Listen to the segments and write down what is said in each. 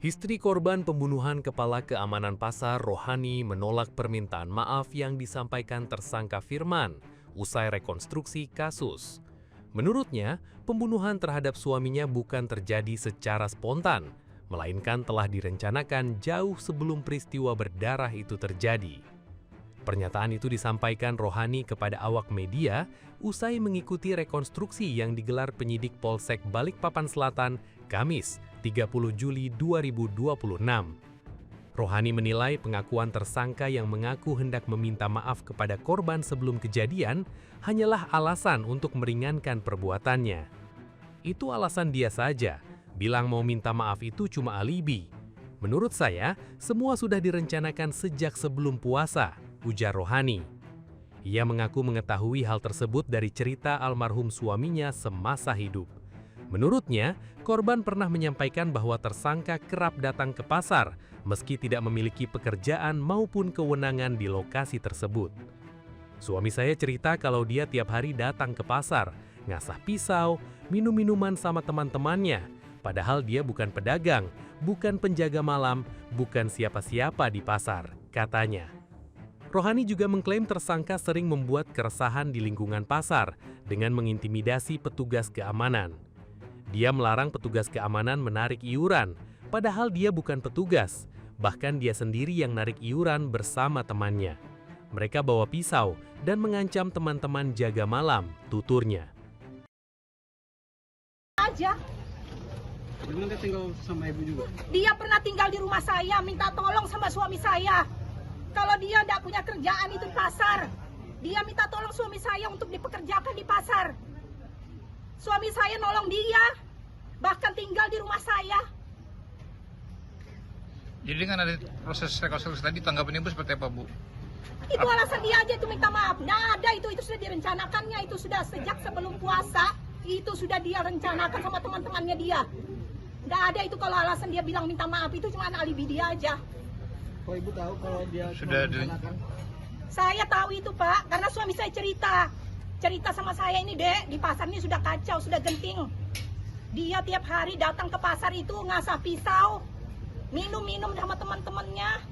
Istri korban pembunuhan kepala keamanan pasar Rohani menolak permintaan maaf yang disampaikan tersangka Firman usai rekonstruksi kasus. Menurutnya, pembunuhan terhadap suaminya bukan terjadi secara spontan, melainkan telah direncanakan jauh sebelum peristiwa berdarah itu terjadi. Pernyataan itu disampaikan Rohani kepada awak media usai mengikuti rekonstruksi yang digelar penyidik Polsek Balikpapan Selatan, Kamis, 30 Juli 2026. Rohani menilai pengakuan tersangka yang mengaku hendak meminta maaf kepada korban sebelum kejadian hanyalah alasan untuk meringankan perbuatannya. Itu alasan dia saja, bilang mau minta maaf itu cuma alibi. Menurut saya, semua sudah direncanakan sejak sebelum puasa, ujar Rohani. Ia mengaku mengetahui hal tersebut dari cerita almarhum suaminya semasa hidup. Menurutnya, korban pernah menyampaikan bahwa tersangka kerap datang ke pasar meski tidak memiliki pekerjaan maupun kewenangan di lokasi tersebut. Suami saya cerita kalau dia tiap hari datang ke pasar, ngasah pisau, minum minuman sama teman-temannya, padahal dia bukan pedagang, bukan penjaga malam, bukan siapa-siapa di pasar, katanya. Rohani juga mengklaim tersangka sering membuat keresahan di lingkungan pasar dengan mengintimidasi petugas keamanan. Dia melarang petugas keamanan menarik iuran, padahal dia bukan petugas. Bahkan dia sendiri yang narik iuran bersama temannya. Mereka bawa pisau dan mengancam teman-teman jaga malam, tuturnya. Aja. Memang dia tinggal sama ibu juga? Dia pernah tinggal di rumah saya, minta tolong sama suami saya. Kalau dia tidak punya kerjaan itu di pasar, dia minta tolong suami saya untuk dipekerjakan di pasar. Suami saya nolong dia, bahkan tinggal di rumah saya. Jadi dengan ada proses rekonstruksi tadi, tanggapan Ibu seperti apa, Bu? Itu alasan dia aja itu minta maaf. Nah, ada itu sudah direncanakannya, itu sudah sejak sebelum puasa, itu sudah dia rencanakan sama teman-temannya dia. Nggak ada itu kalau alasan dia bilang minta maaf, itu cuma alibi dia aja. Kok Ibu tahu kalau dia Sudah merencanakan? Saya tahu itu, Pak, karena suami saya cerita sama saya ini, Dek, di pasar ini sudah kacau, sudah genting. Dia tiap hari datang ke pasar itu ngasah pisau, minum-minum sama teman-temannya.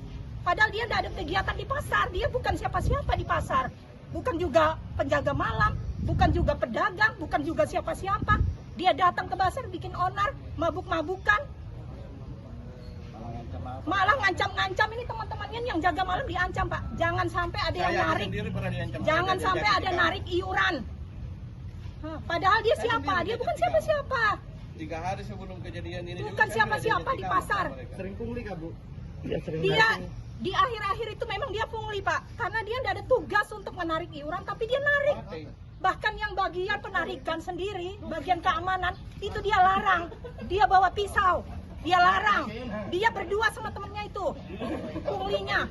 Padahal dia tidak ada kegiatan di pasar, dia bukan siapa-siapa di pasar. Bukan juga penjaga malam, bukan juga pedagang, bukan juga siapa-siapa. Dia datang ke pasar bikin onar, mabuk-mabukan. Malah ngancam-ngancam ini teman-temannya yang jaga malam diancam, Pak. Jangan sampai ada yang narik. Jangan sampai ada narik iuran. Padahal dia siapa? Dia bukan siapa-siapa. 3 hari sebelum kejadian ini bukan siapa-siapa di pasar. Sering pungli kah, Bu? Dia di akhir-akhir itu memang dia pungli, Pak. Karena dia tidak ada tugas untuk menarik iuran, tapi dia narik. Bahkan yang bagian penarikan sendiri, bagian keamanan, itu dia larang. Dia bawa pisau. Dia larang. Dia berdua sama temennya itu. Punglinya.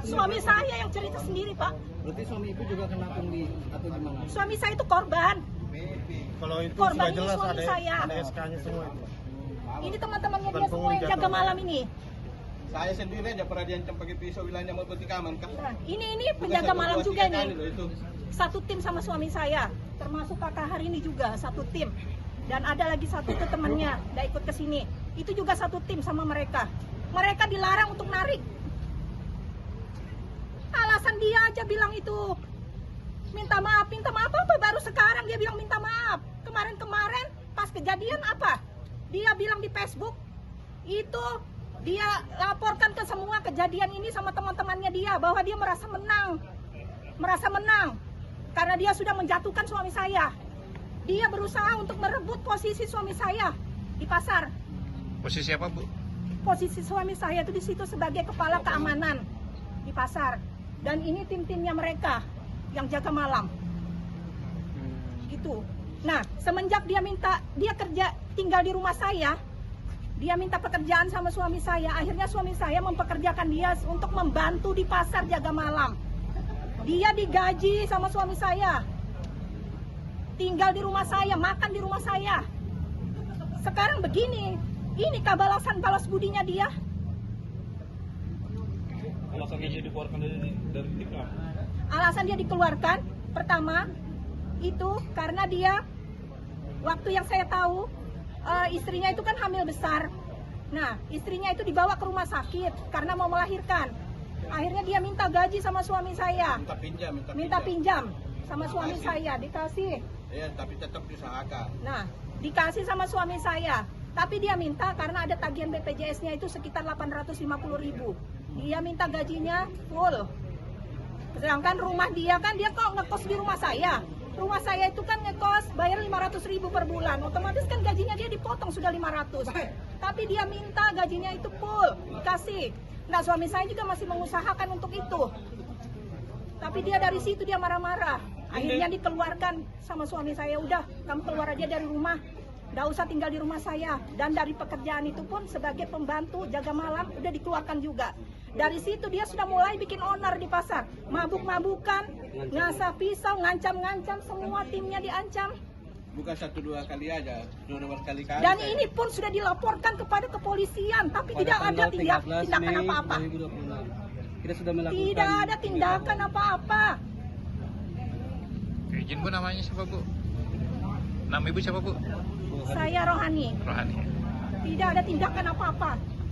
Suami saya yang cerita sendiri, Pak. Berarti suami Ibu juga kena pungli atau gimana? Suami saya itu korban. Kalau itu Korban sudah ini jelas suami saya. ada SK-nya semua itu. Ini teman-temannya dia semua yang jaga malam ini. Saya sendiri aja pernah diancam pakai pisau wilayahnya mau betikaman kan? Ini penjaga malam juga nih. Satu tim sama suami saya, termasuk kakak hari ini juga satu tim. Dan ada lagi satu itu temannya, udah ikut ke sini. Itu juga satu tim sama mereka. Mereka dilarang untuk narik. Alasan dia aja bilang itu minta maaf apa? Baru sekarang dia bilang minta maaf. Kemarin pas kejadian apa? Dia bilang di Facebook itu dia laporkan ke semua kejadian ini sama teman-temannya dia bahwa dia merasa menang karena dia sudah menjatuhkan suami saya. Dia berusaha untuk merebut posisi suami saya di pasar. Posisi apa, Bu? Posisi suami saya itu di situ sebagai kepala keamanan di pasar. Dan ini tim-timnya mereka yang jaga malam. Gitu. Nah, semenjak dia kerja tinggal di rumah saya, dia minta pekerjaan sama suami saya. Akhirnya suami saya mempekerjakan dia untuk membantu di pasar jaga malam. Dia digaji sama suami saya. Tinggal di rumah saya, makan di rumah saya. Sekarang begini, ini balasan balas budinya dia. Alasannya dia dikeluarkan dari tim lah. Alasan dia dikeluarkan, pertama, itu karena dia, waktu yang saya tahu, istrinya itu kan hamil besar. Nah, istrinya itu dibawa ke rumah sakit karena mau melahirkan. Akhirnya dia minta gaji sama suami saya. Minta pinjam sama suami saya, dikasih. Iya, tapi tetap diusahakan. Nah, dikasih sama suami saya. Tapi dia minta karena ada tagihan BPJS-nya itu sekitar 850.000. Dia minta gajinya full. Sedangkan rumah dia kan dia kok ngekos di rumah saya. Rumah saya itu kan ngekos bayar 500.000 per bulan. Otomatis kan gajinya dia dipotong sudah 500. Tapi dia minta gajinya itu full, dikasih. Nah, suami saya juga masih mengusahakan untuk itu. Tapi dia dari situ dia marah-marah. Akhirnya dikeluarkan sama suami saya, udah kamu keluar aja dari rumah. Nggak usah tinggal di rumah saya. Dan dari pekerjaan itu pun sebagai pembantu jaga malam udah dikeluarkan juga. Dari situ dia sudah mulai bikin onar di pasar. Mabuk-mabukan, ngasah pisau, ngancam-ngancam, semua timnya diancam. Bukan 1-2 kali aja, sudah berkali-kali. Dan ini pun sudah dilaporkan kepada kepolisian, tapi tidak ada tindakan apa-apa. Tidak ada tindakan apa-apa. Izin Bu, namanya siapa Bu? Nama Ibu siapa Bu? Saya Rohani. Rohani. Tidak ada tindakan apa-apa.